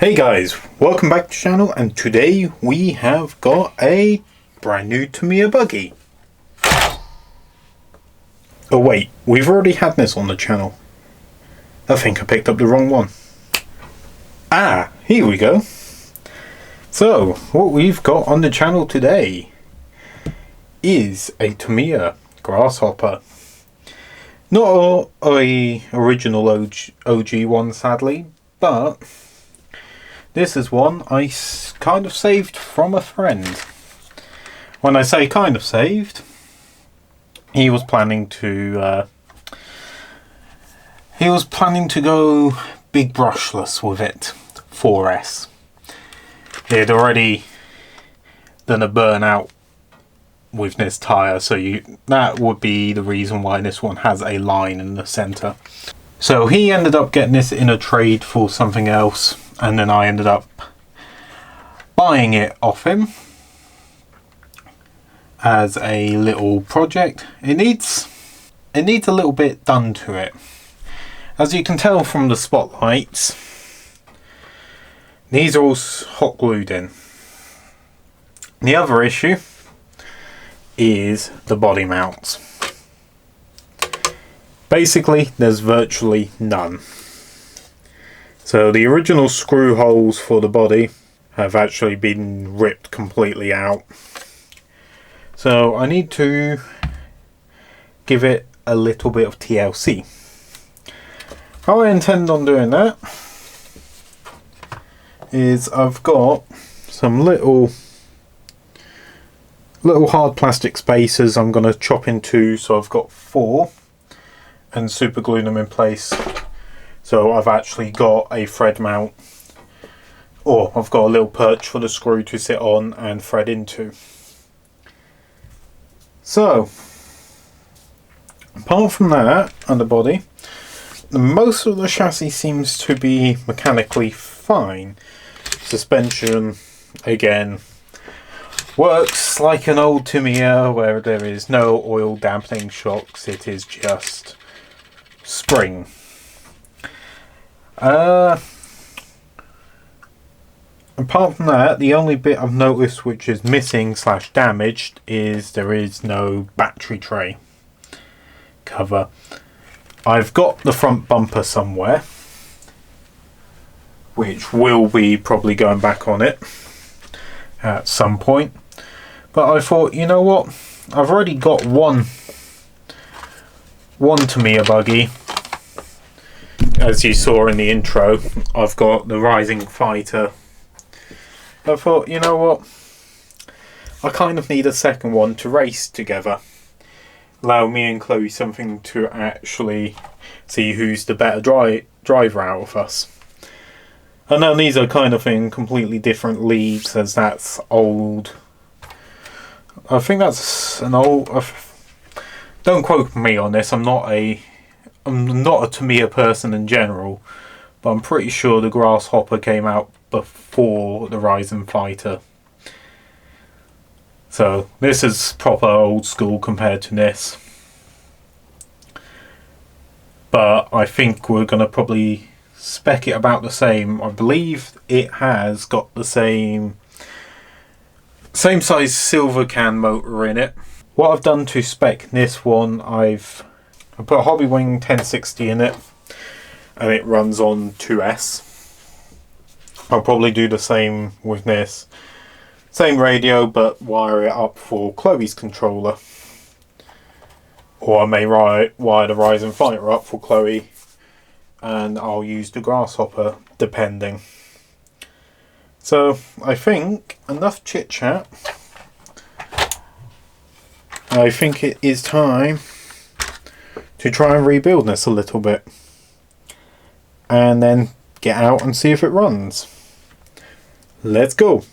Hey guys, welcome back to the channel, and today we have got a brand new Tamiya buggy. Oh wait, we've already had this on the channel. I think I picked up the wrong one. Ah, here we go. So, what we've got on the channel today is a Tamiya Grasshopper. Not a original OG one, sadly, but this is one I kind of saved from a friend. When I say kind of saved, he was planning to go big brushless with it, 4S. He had already done a burnout with this tyre, so that would be the reason why this one has a line in the centre. So he ended up getting this in a trade for something else, and then I ended up buying it off him as a little project. It needs a little bit done to it. As you can tell from the spotlights, these are all hot glued in. The other issue is the body mounts. Basically, there's virtually none. So the original screw holes for the body have actually been ripped completely out. So I need to give it a little bit of TLC. How I intend on doing that is I've got some little hard plastic spacers I'm going to chop in two, so I've got 4 and super glue them in place. So I've actually got a thread mount, or I've got a little perch for the screw to sit on and thread into. So apart from that and the body, most of the chassis seems to be mechanically fine. Suspension, again, works like an old Tamiya where there is no oil dampening shocks, it is just spring. Apart from that, the only bit I've noticed which is missing / damaged is there is no battery tray cover. I've got the front bumper somewhere, which will be probably going back on it at some point. But I thought, you know what, I've already got one Tamiya buggy. As you saw in the intro, I've got the Rising Fighter. I thought, you know what, I kind of need a second one to race together. Allow me and Chloe something to actually see who's the better driver out of us. I know these are kind of in completely different leagues, as that's old. I think that's an old... don't quote me on this, I'm not a Tamiya person in general, but I'm pretty sure the Grasshopper came out before the Rising Fighter. So this is proper old school compared to this. But I think we're going to probably spec it about the same. I believe it has got the same size silver can motor in it. What I've done to spec this one, I put a Hobbywing 1060 in it, and it runs on 2S. I'll probably do the same with this. Same radio, but wire it up for Chloe's controller. Or I may wire the Rising Fighter up for Chloe, and I'll use the Grasshopper, depending. So I think enough chit chat. I think it is time to try and rebuild this a little bit, and then get out and see if it runs. Let's go.